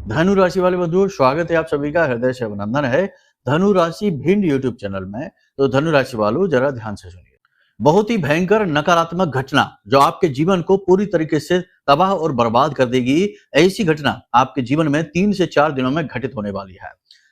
धनु राशि वाले बंधुओं, स्वागत है आप सभी का, हृदय से अभिनंदन है धनु राशि भिंड यूट्यूब चैनल में। तो धनु राशि वालों, जरा ध्यान से सुनिए। बहुत ही भयंकर नकारात्मक घटना जो आपके जीवन को पूरी तरीके से तबाह और बर्बाद कर देगी, ऐसी घटना आपके जीवन में 3 से 4 दिनों में घटित होने वाली है।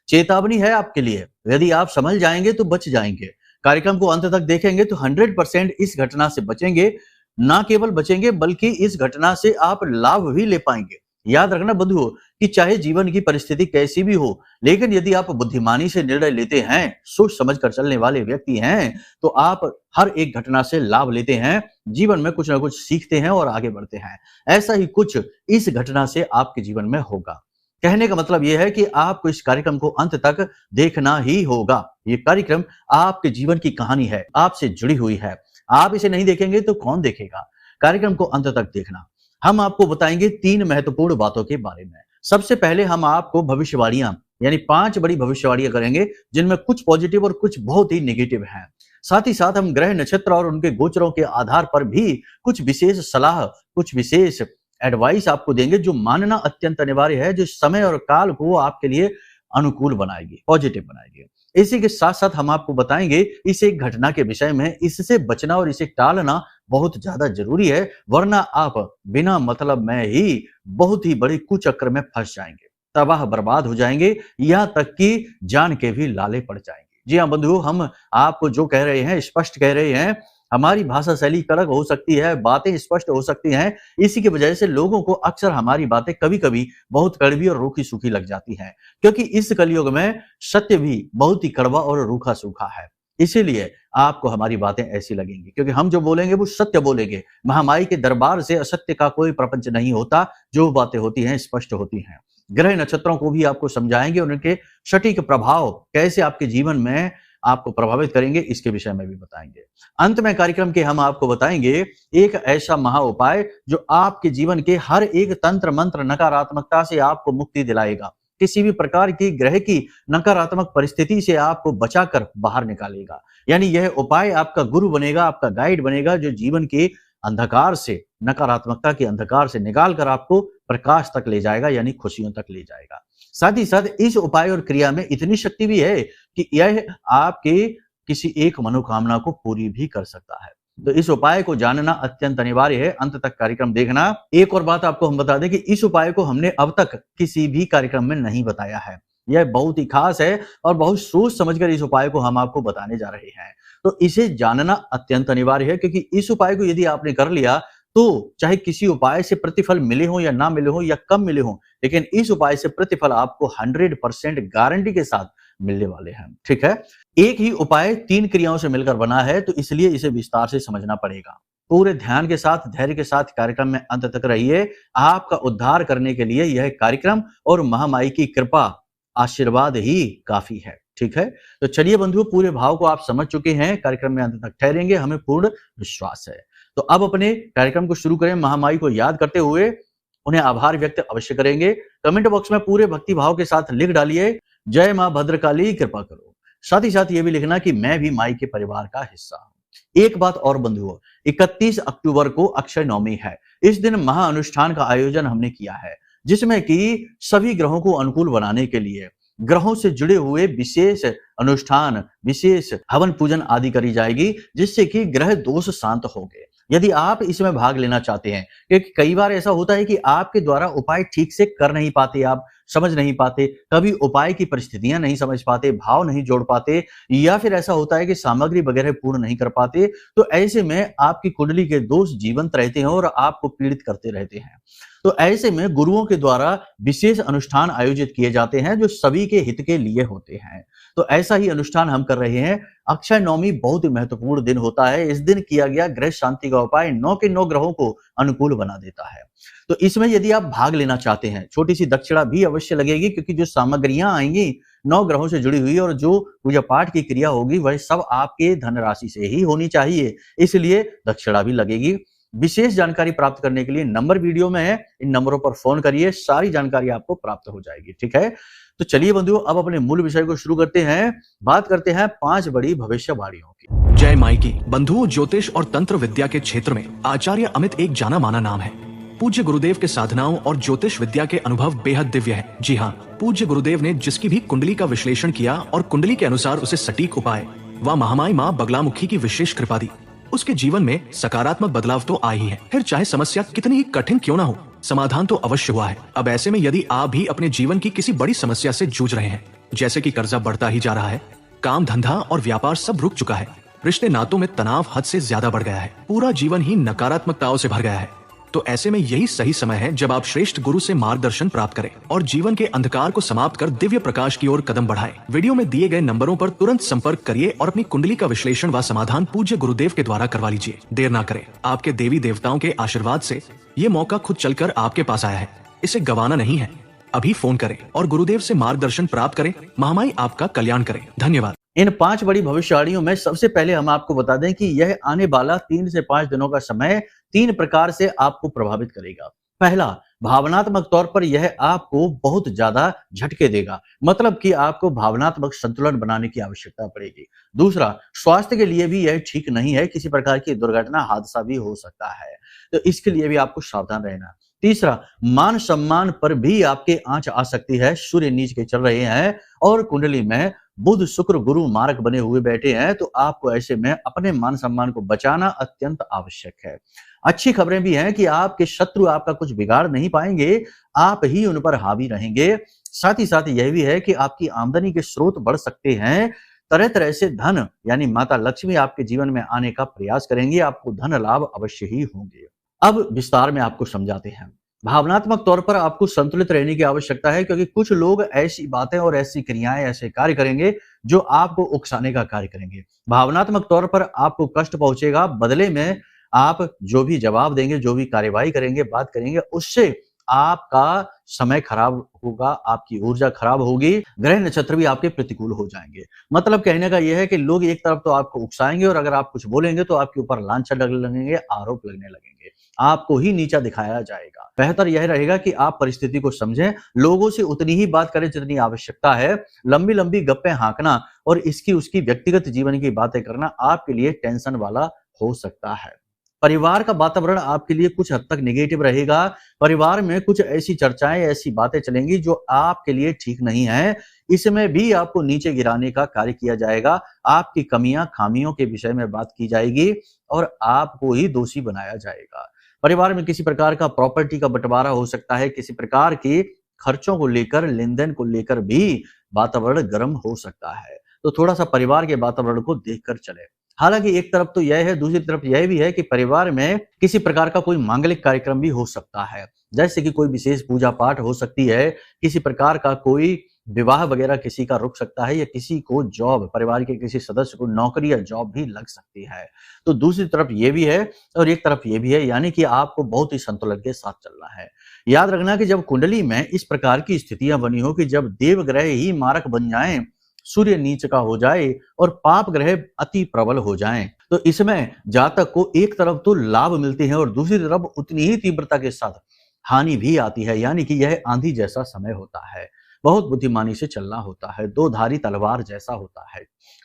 चेतावनी है आपके लिए, यदि आप संभल जाएंगे तो बच जाएंगे। कार्यक्रम को अंत तक देखेंगे तो 100% इस घटना से बचेंगे। ना केवल बचेंगे बल्कि इस घटना से आप लाभ भी ले पाएंगे। याद रखना बंधुओं कि चाहे जीवन की परिस्थिति कैसी भी हो, लेकिन यदि आप बुद्धिमानी से निर्णय लेते हैं, सोच समझ कर चलने वाले व्यक्ति हैं, तो आप हर एक घटना से लाभ लेते हैं, जीवन में कुछ ना कुछ सीखते हैं और आगे बढ़ते हैं। ऐसा ही कुछ इस घटना से आपके जीवन में होगा। कहने का मतलब यह है कि आपको इस कार्यक्रम को अंत तक देखना ही होगा। ये कार्यक्रम आपके जीवन की कहानी है, आपसे जुड़ी हुई है। आप इसे नहीं देखेंगे तो कौन देखेगा? कार्यक्रम को अंत तक देखना। हम आपको बताएंगे 3 महत्वपूर्ण बातों के बारे में। सबसे पहले हम आपको भविष्यवाणियां यानी 5 बड़ी भविष्यवाणियां करेंगे, जिनमें कुछ पॉजिटिव और कुछ बहुत ही नेगेटिव हैं। साथ ही साथ हम ग्रह नक्षत्र और उनके गोचरों के आधार पर भी कुछ विशेष सलाह, कुछ विशेष एडवाइस आपको देंगे, जो मानना अत्यंत अनिवार्य है, जो समय और काल को आपके लिए अनुकूल बनाएगी, पॉजिटिव बनाएगी। इसी के साथ साथ हम आपको बताएंगे इस एक घटना के विषय में, इससे बचना और इसे टालना बहुत ज्यादा जरूरी है, वरना आप बिना मतलब में ही बहुत ही बड़े कुचक्र में फंस जाएंगे, तबाह बर्बाद हो जाएंगे, यहाँ तक कि जान के भी लाले पड़ जाएंगे। जी हाँ बंधुओं, हम आपको जो कह रहे हैं स्पष्ट कह रहे हैं। हमारी भाषा शैली कड़क हो सकती है, बातें स्पष्ट हो सकती हैं, इसी की वजह से लोगों को अक्सर हमारी बातें कभी कभी बहुत कड़वी और रूखी सूखी लग जाती हैं, क्योंकि इस कलयुग में सत्य भी बहुत ही कड़वा और रूखा सूखा है। इसीलिए आपको हमारी बातें ऐसी लगेंगी, क्योंकि हम जो बोलेंगे वो सत्य बोलेंगे। महामाई के दरबार से असत्य का कोई प्रपंच नहीं होता, जो बातें होती हैं स्पष्ट होती हैं। ग्रह नक्षत्रों को भी आपको समझाएंगे, उनके सटीक प्रभाव कैसे आपके जीवन में आपको प्रभावित करेंगे, इसके विषय में भी बताएंगे। अंत में कार्यक्रम के हम आपको बताएंगे एक ऐसा महा उपाय जो आपके जीवन के हर एक तंत्र मंत्र नकारात्मकता से आपको मुक्ति दिलाएगा, किसी भी प्रकार की ग्रह की नकारात्मक परिस्थिति से आपको बचाकर बाहर निकालेगा। यानी यह उपाय आपका गुरु बनेगा, आपका गाइड बनेगा, जो जीवन के अंधकार से, नकारात्मकता के अंधकार से निकालकर आपको प्रकाश तक ले जाएगा, यानी खुशियों तक ले जाएगा। साथ ही साथ इस उपाय और क्रिया में इतनी शक्ति भी है कि यह आपके किसी एक मनोकामना को पूरी भी कर सकता है। तो इस उपाय को जानना अत्यंत अनिवार्य है, अंत तक कार्यक्रम देखना। एक और बात आपको हम बता दें कि इस उपाय को हमने अब तक किसी भी कार्यक्रम में नहीं बताया है। यह बहुत ही खास है और बहुत सोच समझकर इस उपाय को हम आपको बताने जा रहे हैं। तो इसे जानना अत्यंत अनिवार्य है, क्योंकि इस उपाय को यदि आपने कर लिया तो चाहे किसी उपाय से प्रतिफल मिले हो या ना मिले हो या कम मिले हो, लेकिन इस उपाय से प्रतिफल आपको 100% गारंटी के साथ मिलने वाले हैं। ठीक है, एक ही उपाय 3 क्रियाओं से मिलकर बना है, तो इसलिए इसे विस्तार से समझना पड़ेगा। पूरे ध्यान के साथ, धैर्य के साथ कार्यक्रम में अंत तक रहिए। आपका उद्धार करने के लिए यह कार्यक्रम और महामाई की कृपा, आशीर्वाद ही काफी है। ठीक है, तो चलिए बंधुओं, पूरे भाव को आप समझ चुके हैं, कार्यक्रम में अंत तक ठहरेंगे, हमें पूर्ण विश्वास है। तो अब अपने कार्यक्रम को शुरू करें। महामाई को याद करते हुए उन्हें आभार व्यक्त अवश्य करेंगे। कमेंट बॉक्स में पूरे भक्ति भाव के साथ लिख डालिए, जय मां भद्रकाली कृपा करो। साथ ही साथ ये भी लिखना कि मैं भी माई के परिवार का हिस्सा हूं। एक बात और बंधुओं, 31 अक्टूबर को अक्षय नवमी है। इस दिन महा अनुष्ठान का आयोजन हमने किया है, जिसमें कि सभी ग्रहों को अनुकूल बनाने के लिए ग्रहों से जुड़े हुए विशेष अनुष्ठान, विशेष हवन पूजन आदि करी जाएगी, जिससे कि ग्रह दोष शांत होंगे। यदि आप इसमें भाग लेना चाहते हैं, क्योंकि कई बार ऐसा होता है कि आपके द्वारा उपाय ठीक से कर नहीं पाते, आप समझ नहीं पाते, कभी उपाय की परिस्थितियां नहीं समझ पाते, भाव नहीं जोड़ पाते, या फिर ऐसा होता है कि सामग्री वगैरह पूर्ण नहीं कर पाते, तो ऐसे में आपकी कुंडली के दोष जीवंत रहते हैं और आपको पीड़ित करते रहते हैं। तो ऐसे में गुरुओं के द्वारा विशेष अनुष्ठान आयोजित किए जाते हैं, जो सभी के हित के लिए होते हैं। तो ऐसा ही अनुष्ठान हम कर रहे हैं। अक्षय नवमी बहुत ही महत्वपूर्ण दिन होता है। इस दिन किया गया ग्रह शांति का उपाय 9 के 9 ग्रहों को अनुकूल बना देता है। तो इसमें यदि आप भाग लेना चाहते हैं, छोटी सी दक्षिणा भी अवश्य लगेगी, क्योंकि जो सामग्रियां आएंगी 9 ग्रहों से जुड़ी हुई और जो पूजा पाठ की क्रिया होगी वह सब आपके धनराशि से ही होनी चाहिए, इसलिए दक्षिणा भी लगेगी। विशेष जानकारी प्राप्त करने के लिए नंबर वीडियो में है, इन नंबरों पर फोन करिए, सारी जानकारी आपको प्राप्त हो जाएगी। ठीक है, तो चलिए बंधुओं, अब अपने मूल विषय को शुरू करते हैं। बात करते हैं 5 बड़ी भविष्यवाणियों की। जय माई की। बंधुओं, ज्योतिष और तंत्र विद्या के क्षेत्र में आचार्य अमित एक जाना माना नाम है। पूज्य गुरुदेव के साधनाओं और ज्योतिष विद्या के अनुभव बेहद दिव्य है। जी हाँ, पूज्य गुरुदेव ने जिसकी भी कुंडली का विश्लेषण किया और कुंडली के अनुसार उसे सटीक उपाय व महामाई माँ बगलामुखी की विशेष कृपा दी, उसके जीवन में सकारात्मक बदलाव तो आ ही है। फिर चाहे समस्या कितनी ही कठिन क्यों ना हो, समाधान तो अवश्य हुआ है। अब ऐसे में यदि आप भी अपने जीवन की किसी बड़ी समस्या से जूझ रहे हैं, जैसे कि कर्जा बढ़ता ही जा रहा है, काम धंधा और व्यापार सब रुक चुका है, रिश्ते नातों में तनाव हद से ज्यादा बढ़ गया है, पूरा जीवन ही नकारात्मकताओं से भर गया है, तो ऐसे में यही सही समय है जब आप श्रेष्ठ गुरु से मार्गदर्शन प्राप्त करें और जीवन के अंधकार को समाप्त कर दिव्य प्रकाश की ओर कदम बढ़ाएं। वीडियो में दिए गए नंबरों पर तुरंत संपर्क करिए और अपनी कुंडली का विश्लेषण व समाधान पूज्य गुरुदेव के द्वारा करवा लीजिए। देर ना करें, आपके देवी देवताओं के आशीर्वाद से ये मौका खुद चलकर आपके पास आया है, इसे गंवाना नहीं है। अभी फोन करें और गुरुदेव से मार्गदर्शन प्राप्त करें। महामाई आपका कल्याण करें। धन्यवाद। इन 5 बड़ी भविष्यवाणियों में सबसे पहले हम आपको बता दें कि यह आने वाला 3 से 5 दिनों का समय 3 प्रकार से आपको प्रभावित करेगा। पहला, भावनात्मक तौर पर यह आपको बहुत ज्यादा झटके देगा, मतलब कि आपको भावनात्मक संतुलन बनाने की आवश्यकता पड़ेगी। दूसरा, स्वास्थ्य के लिए भी यह ठीक नहीं है, किसी प्रकार की दुर्घटना हादसा भी हो सकता है, तो इसके लिए भी आपको सावधान रहना। तीसरा, मान सम्मान पर भी आपके आंच आ सकती है। सूर्य नीच के चल रहे हैं और कुंडली में बुध शुक्र गुरु मार्ग बने हुए बैठे हैं, तो आपको ऐसे में अपने मान सम्मान को बचाना अत्यंत आवश्यक है। अच्छी खबरें भी हैं कि आपके शत्रु आपका कुछ बिगाड़ नहीं पाएंगे, आप ही उन पर हावी रहेंगे। साथ ही साथ यह भी है कि आपकी आमदनी के स्रोत बढ़ सकते हैं। तरह तरह से धन यानी माता लक्ष्मी आपके जीवन में आने का प्रयास करेंगी, आपको धन लाभ अवश्य ही होंगे। अब विस्तार में आपको समझाते हैं। भावनात्मक तौर पर आपको संतुलित रहने की आवश्यकता है, क्योंकि कुछ लोग ऐसी बातें और ऐसी क्रियाएं, ऐसे कार्य करेंगे जो आपको उकसाने का कार्य करेंगे। भावनात्मक तौर पर आपको कष्ट पहुंचेगा, बदले में आप जो भी जवाब देंगे, जो भी कार्यवाही करेंगे, बात करेंगे, उससे आपका समय खराब होगा, आपकी ऊर्जा खराब होगी, ग्रह नक्षत्र भी आपके प्रतिकूल हो जाएंगे। मतलब कहने का यह है कि लोग एक तरफ तो आपको उकसाएंगे और अगर आप कुछ बोलेंगे तो आपके ऊपर लांछन लगने लगेंगे, आरोप लगने लगेंगे, आपको ही नीचा दिखाया जाएगा। बेहतर यह रहेगा कि आप परिस्थिति को समझें, लोगों से उतनी ही बात करें जितनी आवश्यकता है। लंबी लंबी गप्पे हाँकना और इसकी उसकी व्यक्तिगत जीवन की बातें करना आपके लिए टेंशन वाला हो सकता है। परिवार का वातावरण आपके लिए कुछ हद तक नेगेटिव रहेगा। परिवार में कुछ ऐसी चर्चाएं, ऐसी बातें चलेंगी जो आपके लिए ठीक नहीं है। इसमें भी आपको नीचे गिराने का कार्य किया जाएगा, आपकी कमियां खामियों के विषय में बात की जाएगी और आपको ही दोषी बनाया जाएगा। परिवार में किसी प्रकार का प्रॉपर्टी का बंटवारा हो सकता है, किसी प्रकार के खर्चों को लेकर, लेन देन को लेकर भी वातावरण गर्म हो सकता है, तो थोड़ा सा परिवार के वातावरण को देखकर चले। हालांकि एक तरफ तो यह है, दूसरी तरफ यह भी है कि परिवार में किसी प्रकार का कोई मांगलिक कार्यक्रम भी हो सकता है, जैसे कि कोई विशेष पूजा पाठ हो सकती है, किसी प्रकार का कोई विवाह वगैरह किसी का रुक सकता है, या किसी को जॉब, परिवार के किसी सदस्य को नौकरी या जॉब भी लग सकती है। तो दूसरी तरफ ये भी है और एक तरफ ये भी है, यानी कि आपको बहुत ही संतुलन के साथ चलना है। याद रखना कि जब कुंडली में इस प्रकार की स्थितियां बनी हो कि जब देव ग्रह ही मारक बन जाएं, सूर्य नीच का हो जाए और पाप ग्रह अति प्रबल हो जाएं, तो इसमें जातक को एक तरफ तो लाभ मिलते हैं और दूसरी तरफ उतनी ही तीव्रता के साथ हानि भी आती है, यानी कि यह आंधी जैसा समय होता है, बहुत बुद्धिमानी से चलना होता है, दो धारी तलवार जैसा होता है।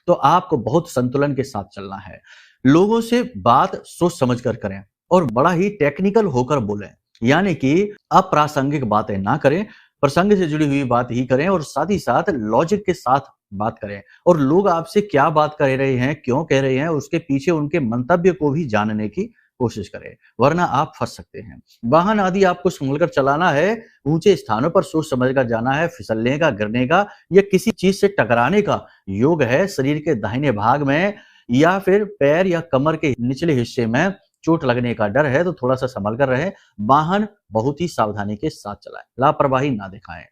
तो आपको बहुत संतुलन के साथ चलना है। लोगों से बात सोच समझ कर करें और बड़ा ही टेक्निकल होकर बोलें, यानी कि अप्रासंगिक बातें ना करें, प्रसंग से जुड़ी हुई बात ही करें और साथ ही साथ लॉजिक के साथ बात करें और लोग आपसे क्या बात कह रहे हैं, क्यों कह रहे हैं, उसके पीछे उनके मंतव्य को भी जानने की कोशिश करें, वरना आप फंस सकते हैं। वाहन आदि आपको संभलकर चलाना है, ऊंचे स्थानों पर सोच समझ कर जाना है, फिसलने का, गिरने का या किसी चीज से टकराने का योग है। शरीर के दाहिने भाग में या फिर पैर या कमर के निचले हिस्से में चोट लगने का डर है, तो थोड़ा सा संभल कर रहें। वाहन बहुत ही सावधानी के साथ चलाएं, लापरवाही ना दिखाएं।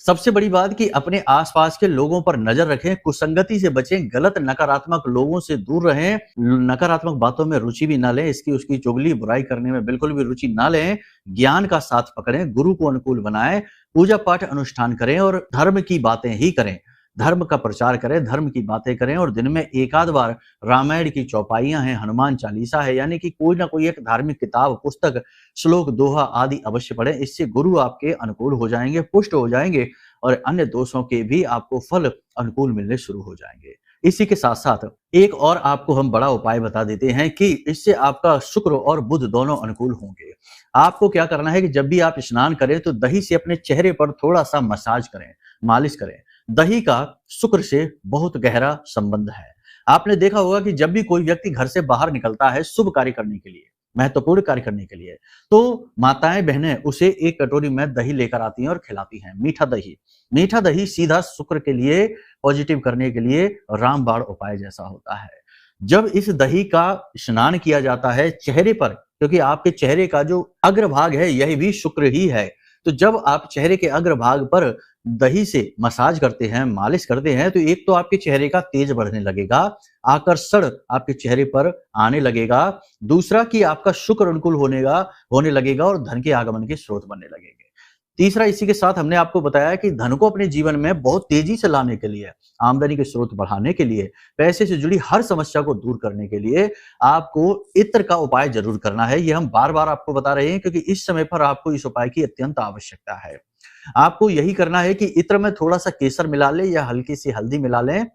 सबसे बड़ी बात कि अपने आसपास के लोगों पर नजर रखें, कुसंगति से बचें, गलत नकारात्मक लोगों से दूर रहें, नकारात्मक बातों में रुचि भी ना लें, इसकी उसकी चुगली बुराई करने में बिल्कुल भी रुचि ना लें। ज्ञान का साथ पकड़ें, गुरु को अनुकूल बनाएं, पूजा पाठ अनुष्ठान करें और धर्म की बातें ही करें, धर्म का प्रचार करें, धर्म की बातें करें और दिन में एक आध बार रामायण की चौपाइयां हैं, हनुमान चालीसा है, यानी कि कोई ना कोई एक धार्मिक किताब, पुस्तक, श्लोक, दोहा आदि अवश्य पढ़ें। इससे गुरु आपके अनुकूल हो जाएंगे, पुष्ट हो जाएंगे और अन्य दोषों के भी आपको फल अनुकूल मिलने शुरू हो जाएंगे। इसी के साथ साथ एक और आपको हम बड़ा उपाय बता देते हैं कि इससे आपका शुक्र और बुध दोनों अनुकूल होंगे। आपको क्या करना है कि जब भी आप स्नान करें तो दही से अपने चेहरे पर थोड़ा सा मसाज करें, मालिश करें। दही का शुक्र से बहुत गहरा संबंध है। आपने देखा होगा कि जब भी कोई व्यक्ति घर से बाहर निकलता है शुभ कार्य करने के लिए, महत्वपूर्ण कार्य करने के लिए, तो माताएं बहनें उसे एक कटोरी में दही लेकर आती हैं और खिलाती हैं, मीठा दही। मीठा दही सीधा शुक्र के लिए, पॉजिटिव करने के लिए रामबाण उपाय जैसा होता है। जब इस दही का स्नान किया जाता है चेहरे पर, क्योंकि आपके चेहरे का जो अग्रभाग है यही भी शुक्र ही है, तो जब आप चेहरे के अग्रभाग पर दही से मसाज करते हैं, मालिश करते हैं, तो एक तो आपके चेहरे का तेज बढ़ने लगेगा, आकर्षण आपके चेहरे पर आने लगेगा। दूसरा कि आपका शुक्र अनुकूल होने लगेगा और धन के आगमन के स्रोत बनने लगेंगे। तीसरा, इसी के साथ हमने आपको बताया कि धन को अपने जीवन में बहुत तेजी से लाने के लिए, आमदनी के स्रोत बढ़ाने के लिए, पैसे से जुड़ी हर समस्या को दूर करने के लिए आपको इत्र का उपाय जरूर करना है। ये हम बार-बार आपको बता रहे हैं क्योंकि इस समय पर आपको इस उपाय की अत्यंत आवश्यकता है। आपको यही करना है कि इत्र में थोड़ा सा केसर मिला लें या हल्की सी हल्दी मिला लें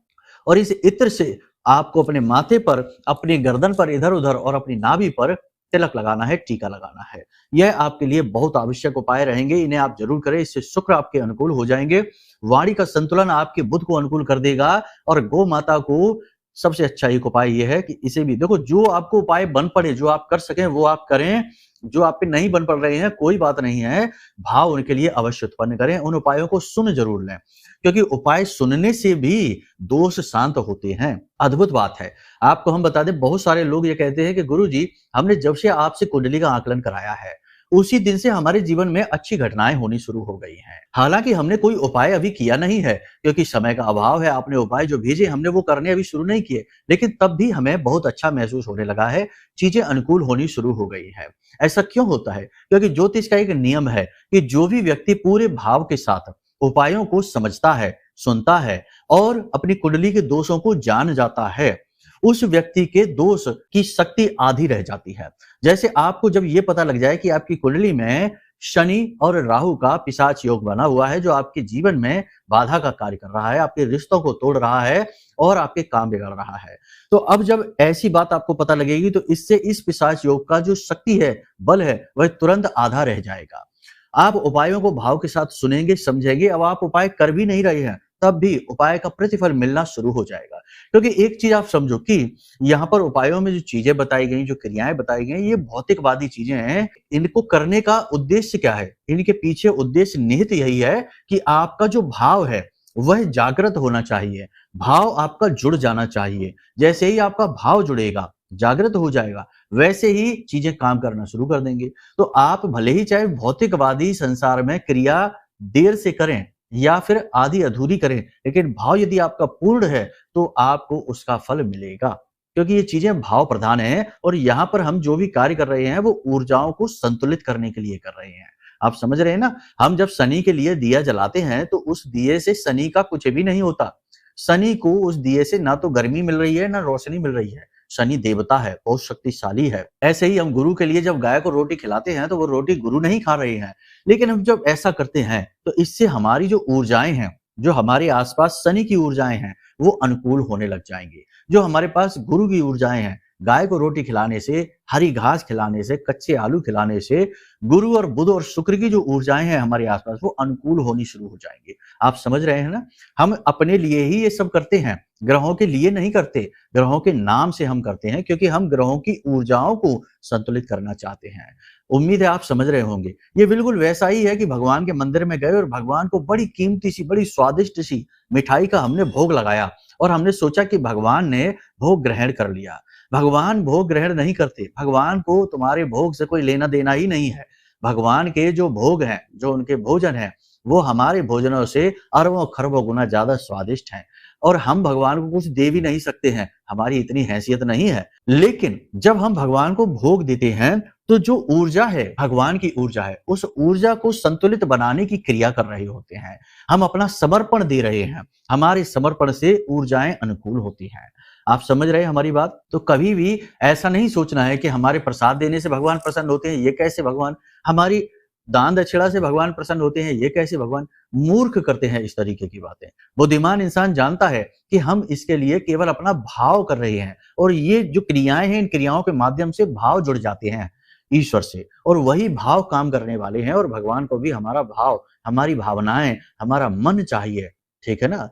और इस इत्र से आपको अपने माथे पर, अपनी गर्दन पर इधर-उधर और अपनी नाभि पर तिलक लगाना है, टीका लगाना है। यह आपके लिए बहुत आवश्यक उपाय रहेंगे, इन्हें आप जरूर करें, इससे शुक्र आपके अनुकूल हो जाएंगे। वाणी का संतुलन आपके बुध को अनुकूल कर देगा और गौ माता को सबसे अच्छा एक उपाय यह है कि इसे भी देखो, जो आपको उपाय बन पड़े, जो आप कर सकें वो आप करें, जो आप पे नहीं बन पड़ रहे हैं कोई बात नहीं है, भाव उनके लिए अवश्य उत्पन्न करें, उन उपायों को सुन जरूर लें, क्योंकि उपाय सुनने से भी दोष शांत होते हैं। अद्भुत बात है। आपको हम बता दें, बहुत सारे लोग ये कहते हैं कि गुरुजी, हमने जब से आपसे कुंडली का आकलन कराया है उसी दिन से हमारे जीवन में अच्छी घटनाएं होनी शुरू हो गई हैं। हालांकि हमने कोई उपाय अभी किया नहीं है क्योंकि समय का अभाव है, आपने उपाय जो भेजे हमने वो करने अभी शुरू नहीं किए, लेकिन तब भी हमें बहुत अच्छा महसूस होने लगा है, चीजें अनुकूल होनी शुरू हो गई है। ऐसा क्यों होता है? क्योंकि ज्योतिष का एक नियम है कि जो भी व्यक्ति पूरे भाव के साथ उपायों को समझता है, सुनता है और अपनी कुंडली के दोषों को जान जाता है, उस व्यक्ति के दोष की शक्ति आधी रह जाती है। जैसे आपको जब ये पता लग जाए कि आपकी कुंडली में शनि और राहु का पिशाच योग बना हुआ है, जो आपके जीवन में बाधा का कार्य कर रहा है, आपके रिश्तों को तोड़ रहा है और आपके काम बिगाड़ रहा है, तो अब जब ऐसी बात आपको पता लगेगी तो इससे इस पिशाच योग का जो शक्ति है, बल है, वह तुरंत आधा रह जाएगा। आप उपायों को भाव के साथ सुनेंगे, समझेंगे। अब आप उपाय कर भी नहीं रहे हैं तब भी उपाय का प्रतिफल मिलना शुरू हो जाएगा, क्योंकि एक चीज आप समझो कि यहाँ पर उपायों में जो चीजें बताई गई, जो क्रियाएं बताई गई, ये भौतिकवादी चीजें हैं। इनको करने का उद्देश्य क्या है? इनके पीछे उद्देश्य निहित यही है कि आपका जो भाव है वह जागृत होना चाहिए, भाव आपका जुड़ जाना चाहिए। जैसे ही आपका भाव जुड़ेगा, जागृत हो जाएगा, वैसे ही चीजें काम करना शुरू कर देंगे। तो आप भले ही चाहे भौतिकवादी संसार में क्रिया देर से करें या फिर आधी अधूरी करें, लेकिन भाव यदि आपका पूर्ण है तो आपको उसका फल मिलेगा, क्योंकि ये चीजें भाव प्रधान हैं और यहाँ पर हम जो भी कार्य कर रहे हैं वो ऊर्जाओं को संतुलित करने के लिए कर रहे हैं। आप समझ रहे हैं ना? हम जब शनि के लिए दिया जलाते हैं तो उस दिए से शनि का कुछ भी नहीं होता। शनि को उस दिए से ना तो गर्मी मिल रही है ना रोशनी मिल रही है। शनि देवता है, बहुत शक्तिशाली है। ऐसे ही हम गुरु के लिए जब गाय को रोटी खिलाते हैं तो वो रोटी गुरु नहीं खा रहे हैं, लेकिन हम जब ऐसा करते हैं तो इससे हमारी जो ऊर्जाएं हैं, जो हमारे आसपास शनि की ऊर्जाएं हैं, वो अनुकूल होने लग जाएंगी। जो हमारे पास गुरु की ऊर्जाएं हैं, गाय को रोटी खिलाने से, हरी घास खिलाने से, कच्चे आलू खिलाने से, गुरु और बुध और शुक्र की जो ऊर्जाएं हैं हमारे आसपास, वो अनुकूल होनी शुरू हो जाएंगी। आप समझ रहे हैं ना? हम अपने लिए ही ये सब करते हैं, ग्रहों के लिए नहीं करते। ग्रहों के नाम से हम करते हैं क्योंकि हम ग्रहों की ऊर्जाओं को संतुलित करना चाहते हैं। उम्मीद है आप समझ रहे होंगे। ये बिल्कुल वैसा ही है कि भगवान के मंदिर में गए और भगवान को बड़ी कीमती सी, बड़ी स्वादिष्ट सी मिठाई का हमने भोग लगाया और हमने सोचा कि भगवान ने भोग ग्रहण कर लिया। भगवान भोग ग्रहण नहीं करते। भगवान को तुम्हारे भोग से कोई लेना देना ही नहीं है। भगवान के जो भोग हैं, जो उनके भोजन हैं, वो हमारे भोजनों से अरबों खरबों गुना ज्यादा स्वादिष्ट हैं और हम भगवान को कुछ दे भी नहीं सकते हैं, हमारी इतनी हैसियत नहीं है। लेकिन जब हम भगवान को भोग देते हैं तो जो ऊर्जा है, भगवान की ऊर्जा है, उस ऊर्जा को संतुलित बनाने की क्रिया कर रहे होते हैं। हम अपना समर्पण दे रहे हैं, हमारे समर्पण से ऊर्जाएं अनुकूल होती हैं। आप समझ रहे हैं हमारी बात? तो कभी भी ऐसा नहीं सोचना है कि हमारे प्रसाद देने से भगवान प्रसन्न होते हैं। ये कैसे भगवान? हमारी दान दक्षिणा से भगवान प्रसन्न होते हैं, ये कैसे भगवान? मूर्ख करते हैं इस तरीके की बातें। बुद्धिमान इंसान जानता है कि हम इसके लिए केवल अपना भाव कर रहे हैं और ये जो क्रियाएं हैं, इन क्रियाओं के माध्यम से भाव जुड़ जाते हैं ईश्वर से और वही भाव काम करने वाले हैं और भगवान को भी हमारा भाव, हमारी भावनाएं, हमारा मन चाहिए। ठीक है ना?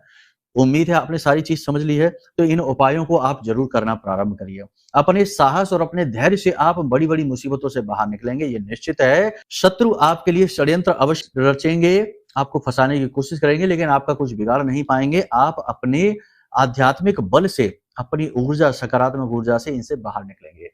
उम्मीद है आपने सारी चीज समझ ली है, तो इन उपायों को आप जरूर करना प्रारंभ करिए। अपने साहस और अपने धैर्य से आप बड़ी-बड़ी मुसीबतों से बाहर निकलेंगे, ये निश्चित है। शत्रु आपके लिए षड्यंत्र अवश्य रचेंगे, आपको फंसाने की कोशिश करेंगे, लेकिन आपका कुछ बिगाड़ नहीं पाएंगे। आप अपने आध्यात्मिक बल से, अपनी ऊर्जा, सकारात्मक ऊर्जा से इनसे बाहर निकलेंगे।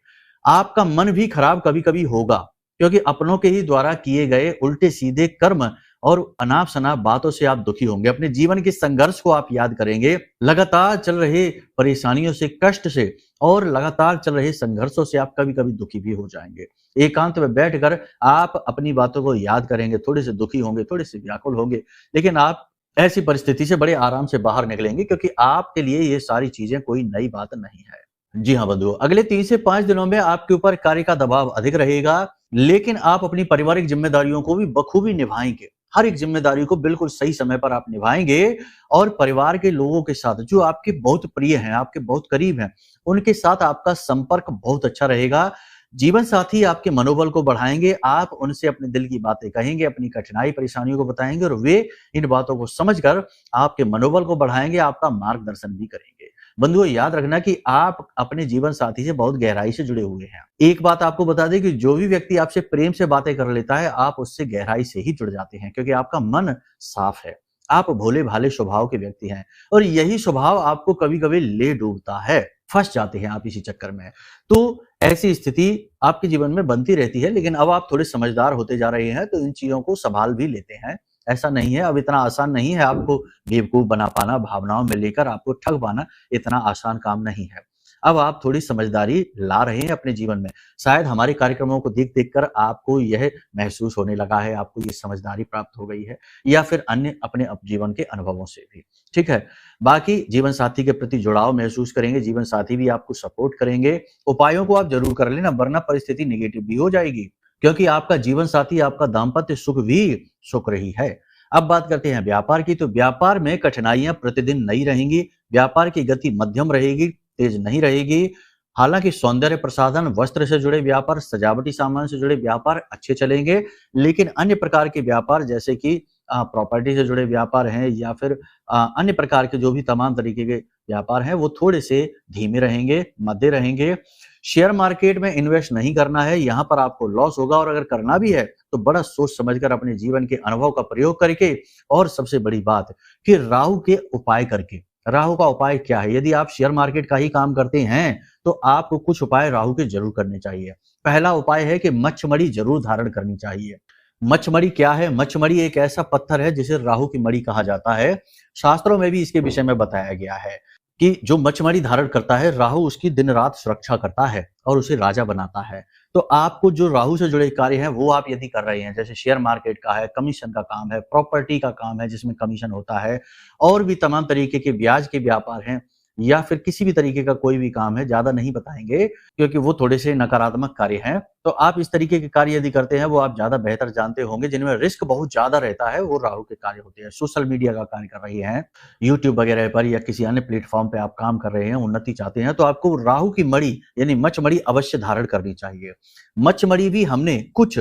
आपका मन भी खराब कभी-कभी होगा, क्योंकि अपनों के ही द्वारा किए गए उल्टे-सीधे कर्म और अनाप-शनाप बातों से आप दुखी होंगे। अपने जीवन के संघर्ष को आप याद करेंगे, लगातार चल रहे परेशानियों से, कष्ट से और लगातार चल रहे संघर्षों से आप कभी-कभी दुखी भी हो जाएंगे। एकांत में बैठकर आप अपनी बातों को याद करेंगे, थोड़े से दुखी होंगे, थोड़े से व्याकुल होंगे, लेकिन आप ऐसी परिस्थिति से बड़े आराम से बाहर निकलेंगे, क्योंकि आपके लिए ये सारी चीजें कोई नई बात नहीं है। जी हाँ बंधुओं, अगले 3 से 5 दिनों में आपके ऊपर कार्य का दबाव अधिक रहेगा, लेकिन आप अपनी पारिवारिक जिम्मेदारियों को भी बखूबी निभाएंगे। हर एक जिम्मेदारी को बिल्कुल सही समय पर आप निभाएंगे और परिवार के लोगों के साथ, जो आपके बहुत प्रिय हैं, आपके बहुत करीब हैं, उनके साथ आपका संपर्क बहुत अच्छा रहेगा। जीवन साथी आपके मनोबल को बढ़ाएंगे, आप उनसे अपने दिल की बातें कहेंगे, अपनी कठिनाई परेशानियों को बताएंगे और वे इन बातों को समझकर आपके मनोबल को बढ़ाएंगे, आपका मार्गदर्शन भी करेंगे। बंधुओं, याद रखना कि आप अपने जीवन साथी से बहुत गहराई से जुड़े हुए हैं। एक बात आपको बता दें कि जो भी व्यक्ति आपसे प्रेम से बातें कर लेता है, आप उससे गहराई से ही जुड़ जाते हैं, क्योंकि आपका मन साफ है। आप भोले भाले स्वभाव के व्यक्ति हैं और यही स्वभाव आपको कभी-कभी ले डूबता है, फंस जाते हैं आप इसी चक्कर में। तो ऐसी स्थिति आपके जीवन में बनती रहती है, लेकिन अब आप थोड़े समझदार होते जा रहे हैं, तो इन चीजों को संभाल भी लेते हैं। ऐसा नहीं है, अब इतना आसान नहीं है आपको बेवकूफ बना पाना, भावनाओं में लेकर आपको ठग पाना इतना आसान काम नहीं है। अब आप थोड़ी समझदारी ला रहे हैं अपने जीवन में। शायद हमारे कार्यक्रमों को देख-देख कर आपको यह महसूस होने लगा है, आपको ये समझदारी प्राप्त हो गई है, या फिर अन्य अपने जीवन के अनुभवों से भी। ठीक है? बाकी जीवन साथी के प्रति जुड़ाव महसूस करेंगे, जीवन साथी भी आपको सपोर्ट करेंगे। उपायों को आप जरूर कर लेना, वरना परिस्थिति नेगेटिव भी हो जाएगी, क्योंकि आपका जीवन साथी, आपका दाम्पत्य सुख भी सुख रही है। अब बात करते हैं व्यापार की, तो व्यापार में कठिनाइयां प्रतिदिन नई रहेंगी। व्यापार की गति मध्यम रहेगी, तेज नहीं रहेगी। हालांकि सौंदर्य प्रसाधन, वस्त्र से जुड़े व्यापार, सजावटी सामान से जुड़े व्यापार अच्छे चलेंगे, लेकिन अन्य प्रकार के व्यापार जैसे कि प्रॉपर्टी से जुड़े व्यापार हैं या फिर अन्य प्रकार के जो भी तमाम तरीके के व्यापार हैं, वो थोड़े से धीमे रहेंगे, मध्य रहेंगे। शेयर मार्केट में इन्वेस्ट नहीं करना है, यहाँ पर आपको लॉस होगा, और अगर करना भी है तो बड़ा सोच समझकर अपने जीवन के अनुभव का प्रयोग करके, और सबसे बड़ी बात कि राहु के उपाय करके। राहु का उपाय क्या है? यदि आप शेयर मार्केट का ही काम करते हैं तो आपको कुछ उपाय राहु के जरूर करने चाहिए। पहला उपाय है कि मच्छमणि जरूर धारण करनी चाहिए। मच्छमणि क्या है? मच्छमणि एक ऐसा पत्थर है जिसे राहु की मणि कहा जाता है। शास्त्रों में भी इसके विषय में बताया गया है कि जो मच्छमणि धारण करता है, राहु उसकी दिन रात सुरक्षा करता है और उसे राजा बनाता है। तो आपको जो राहु से जुड़े कार्य हैं वो आप यदि कर रहे हैं, जैसे शेयर मार्केट का है, कमीशन का काम है, प्रॉपर्टी का काम है जिसमें कमीशन होता है, और भी तमाम तरीके के ब्याज के व्यापार हैं, या फिर किसी भी तरीके का कोई भी काम है, ज्यादा नहीं बताएंगे क्योंकि वो थोड़े से नकारात्मक कार्य हैं। तो आप इस तरीके के कार्य यदि करते हैं, वो आप ज्यादा बेहतर जानते होंगे, जिनमें रिस्क बहुत ज्यादा रहता है, वो राहु के कार्य होते हैं। सोशल मीडिया का कार्य कर रही हैं, यूट्यूब वगैरह पर या किसी अन्य प्लेटफॉर्म पे आप काम कर रहे हैं, उन्नति चाहते हैं, तो आपको राहु की मणि यानी मच्छमणि अवश्य धारण करनी चाहिए। मच्छमणि भी हमने कुछ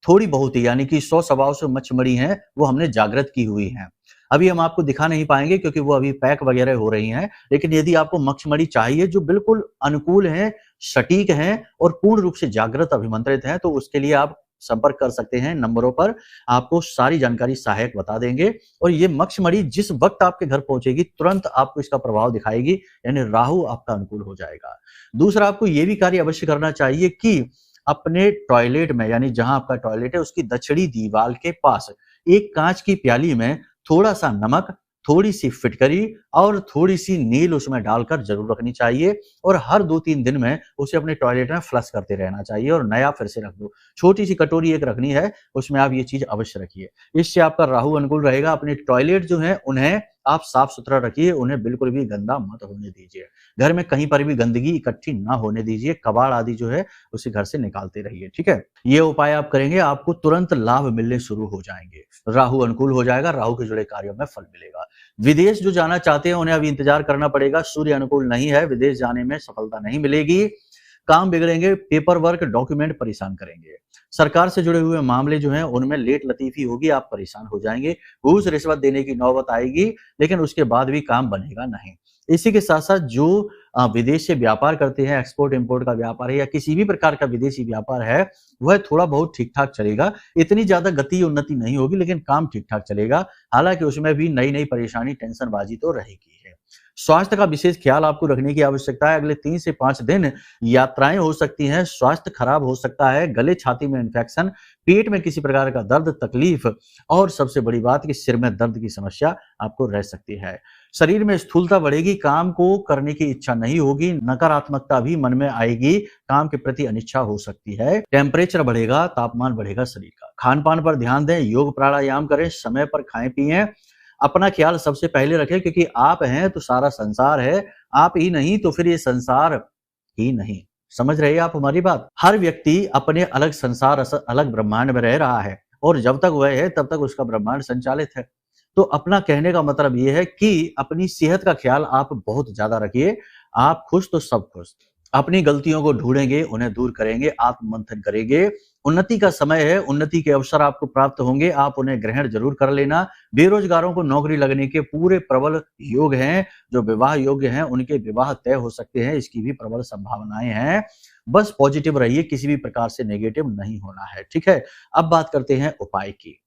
थोड़ी बहुत ही, यानी कि 100 सवाओं से मच्छमणि हैं, वो हमने जागृत की हुई हैं। अभी हम आपको दिखा नहीं पाएंगे क्योंकि वो अभी पैक वगैरह हो रही हैं, लेकिन यदि आपको मच्छमणि चाहिए जो बिल्कुल अनुकूल हैं, सटीक हैं और पूर्ण रूप से जागृत अभिमंत्रित हैं, तो उसके लिए आप संपर्क कर सकते हैं नंबरों पर। आपको सारी जानकारी सहायक बता देंगे, और ये मच्छमणि जिस वक्त आपके घर पहुंचेगी, तुरंत आपको इसका प्रभाव दिखाएगी, यानी राहु आपका अनुकूल हो जाएगा। दूसरा, आपको ये भी कार्य अवश्य करना चाहिए कि अपने टॉयलेट में, यानी जहां आपका टॉयलेट है उसकी दक्षिणी दीवार के पास एक कांच की प्याली में थोड़ा सा नमक, थोड़ी सी फिटकरी और थोड़ी सी नील उसमें डालकर जरूर रखनी चाहिए, और हर 2-3 दिन में उसे अपने टॉयलेट में फ्लश करते रहना चाहिए और नया फिर से रख दो। छोटी सी कटोरी एक रखनी है, उसमें आप ये चीज अवश्य रखिए। इससे आपका राहु अनुकूल रहेगा। अपने टॉयलेट जो है उन्हें आप साफ सुथरा रखिए, उन्हें बिल्कुल भी गंदा मत होने दीजिए। घर में कहीं पर भी गंदगी इकट्ठी ना होने दीजिए, कबाड़ आदि जो है उसे घर से निकालते रहिए, ठीक है। ये उपाय आप करेंगे, आपको तुरंत लाभ मिलने शुरू हो जाएंगे। राहु अनुकूल हो जाएगा, राहु के जुड़े कार्यों में फल मिलेगा। विदेश जो जाना चाहते हैं उन्हें अभी इंतजार करना पड़ेगा, सूर्य अनुकूल नहीं है, विदेश जाने में सफलता नहीं मिलेगी, काम बिगड़ेंगे, पेपर वर्क डॉक्यूमेंट परेशान करेंगे। सरकार से जुड़े हुए मामले जो हैं उनमें लेट लतीफी होगी, आप परेशान हो जाएंगे, घूस रिश्वत देने की नौबत आएगी, लेकिन उसके बाद भी काम बनेगा नहीं। इसी के साथ साथ जो विदेश से व्यापार करते हैं, एक्सपोर्ट इंपोर्ट का व्यापार है या किसी भी प्रकार का विदेशी व्यापार है, वह थोड़ा बहुत ठीक ठाक चलेगा। इतनी ज्यादा गति उन्नति नहीं होगी, लेकिन काम ठीक ठाक चलेगा। हालांकि उसमें भी नई नई परेशानी, टेंशनबाजी तो रहेगी है। स्वास्थ्य का विशेष ख्याल आपको रखने की आवश्यकता है। अगले 3 से 5 दिन यात्राएं हो सकती हैं, स्वास्थ्य खराब हो सकता है, गले छाती में इन्फेक्शन, पेट में किसी प्रकार का दर्द, तकलीफ और सबसे बड़ी बात कि सिर में दर्द की समस्या आपको रह सकती है। शरीर में स्थूलता बढ़ेगी, काम को करने की इच्छा नहीं होगी, नकारात्मकता भी मन में आएगी, काम के प्रति अनिच्छा हो सकती है, टेम्परेचर बढ़ेगा, तापमान बढ़ेगा शरीर का। खान पान पर ध्यान दें, योग प्राणायाम करें, समय पर खाएं पिएं, अपना ख्याल सबसे पहले रखें, क्योंकि आप हैं तो सारा संसार है, आप ही नहीं तो फिर ये संसार ही नहीं। समझ रहे हैं आप हमारी बात? हर व्यक्ति अपने अलग संसार, अलग ब्रह्मांड में रह रहा है और जब तक वह है तब तक उसका ब्रह्मांड संचालित है। तो अपना कहने का मतलब ये है कि अपनी सेहत का ख्याल आप बहुत ज्यादा रखिए। आप खुश तो सब खुश। अपनी गलतियों को ढूंढेंगे, उन्हें दूर करेंगे, आत्ममंथन करेंगे। उन्नति का समय है, उन्नति के अवसर आपको प्राप्त होंगे, आप उन्हें ग्रहण जरूर कर लेना। बेरोजगारों को नौकरी लगने के पूरे प्रबल योग हैं। जो विवाह योग्य हैं उनके विवाह तय हो सकते हैं, इसकी भी प्रबल संभावनाएं हैं। बस पॉजिटिव रहिए, किसी भी प्रकार से नेगेटिव नहीं होना है, ठीक है। अब बात करते हैं उपाय की।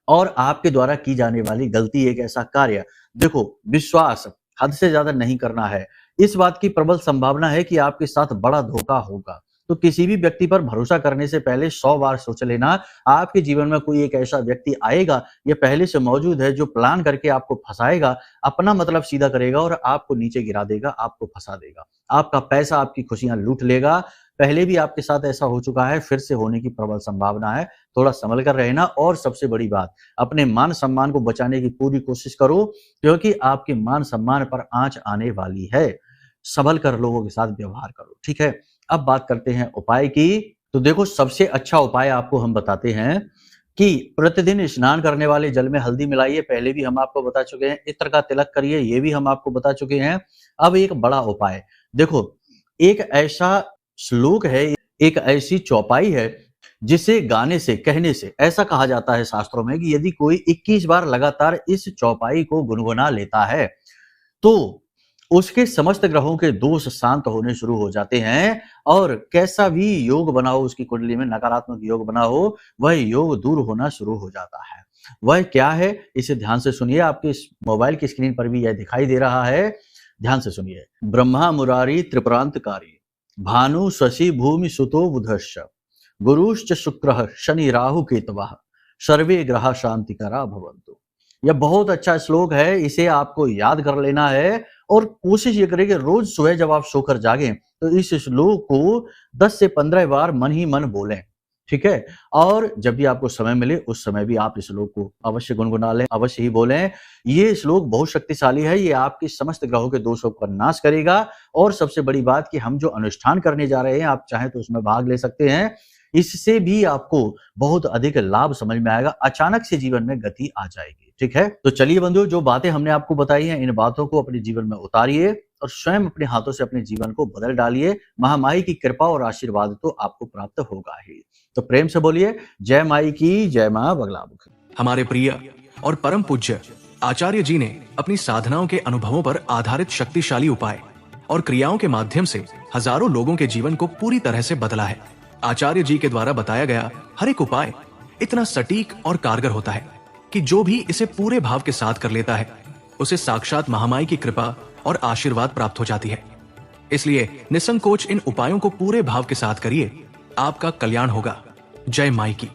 और आपके द्वारा की जाने वाली गलती, एक ऐसा कार्य, देखो विश्वास हद से ज्यादा नहीं करना है। इस बात की प्रबल संभावना है कि आपके साथ बड़ा धोखा होगा, तो किसी भी व्यक्ति पर भरोसा करने से पहले 100 बार सोच लेना। आपके जीवन में कोई एक ऐसा व्यक्ति आएगा, ये पहले से मौजूद है, जो प्लान करके आपको फंसाएगा, अपना मतलब सीधा करेगा और आपको नीचे गिरा देगा, आपको फंसा देगा, आपका पैसा, आपकी खुशियां लूट लेगा। पहले भी आपके साथ ऐसा हो चुका है, फिर से होने की प्रबल संभावना है, थोड़ा संभल कर रहना। और सबसे बड़ी बात, अपने मान सम्मान को बचाने की पूरी कोशिश करो, क्योंकि आपके मान सम्मान पर आंच आने वाली है। संभल कर लोगों के साथ व्यवहार करो, ठीक है। अब बात करते हैं उपाय की। तो देखो, सबसे अच्छा उपाय आपको हम बताते हैं कि प्रतिदिन स्नान करने वाले जल में हल्दी मिलाइए। पहले भी हम आपको बता चुके हैं। इत्र का तिलक करिए, ये भी हम आपको बता चुके हैं। अब एक बड़ा उपाय देखो, एक ऐसा श्लोक है, एक ऐसी चौपाई है जिसे गाने से, कहने से ऐसा कहा जाता है शास्त्रों में कि यदि कोई 21 बार लगातार इस चौपाई को गुनगुना लेता है तो उसके समस्त ग्रहों के दोष शांत होने शुरू हो जाते हैं। और कैसा भी योग बना हो उसकी कुंडली में, नकारात्मक योग बना हो, वह योग दूर होना शुरू हो जाता है। वह क्या है, इसे ध्यान से सुनिए। आपके मोबाइल की स्क्रीन पर भी यह दिखाई दे रहा है, ध्यान से सुनिए। ब्रह्मा मुरारी त्रिपुरांतकारी, भानु शशि भूमि सुतो बुधश्च, गुरुश्च शुक्रः शनि राहु केतवः, सर्वे ग्रह शांतिकरा भवन्तु। यह बहुत अच्छा श्लोक है, इसे आपको याद कर लेना है और कोशिश ये करें कि रोज सुबह जब आप सोकर जागें तो इस श्लोक को 10 से 15 बार मन ही मन बोलें, ठीक है। और जब भी आपको समय मिले उस समय भी आप इस श्लोक को अवश्य गुनगुना लें, अवश्य ही बोलें। ये श्लोक बहुत शक्तिशाली है, ये आपकी समस्त ग्रहों के दोषों का नाश करेगा। और सबसे बड़ी बात कि हम जो अनुष्ठान करने जा रहे हैं, आप चाहें तो उसमें भाग ले सकते हैं, इससे भी आपको बहुत अधिक लाभ समझ में आएगा, अचानक से जीवन में गति आ जाएगी, ठीक है। तो चलिए बंधुओं, जो बातें हमने आपको बताई हैं, इन बातों को अपने जीवन में उतारिए और स्वयं अपने हाथों से अपने जीवन को बदल डालिए। महामाई की कृपा और आशीर्वाद तो आपको प्राप्त होगा ही। तो प्रेम से बोलिए जय माई की, जय मां बगलामुखी। हमारे प्रिय और परम पूज्य आचार्य जी ने अपनी साधनाओं के अनुभवों पर आधारित शक्तिशाली उपाय और क्रियाओं के माध्यम से हजारों लोगों के जीवन को पूरी तरह से बदला है। आचार्य जी के द्वारा बताया गया हर एक उपाय इतना सटीक और कारगर होता है कि जो भी इसे पूरे भाव के साथ कर लेता है, उसे साक्षात महामाई की कृपा और आशीर्वाद प्राप्त हो जाती है। इसलिए निसंकोच इन उपायों को पूरे भाव के साथ करिए, आपका कल्याण होगा। जय माई की।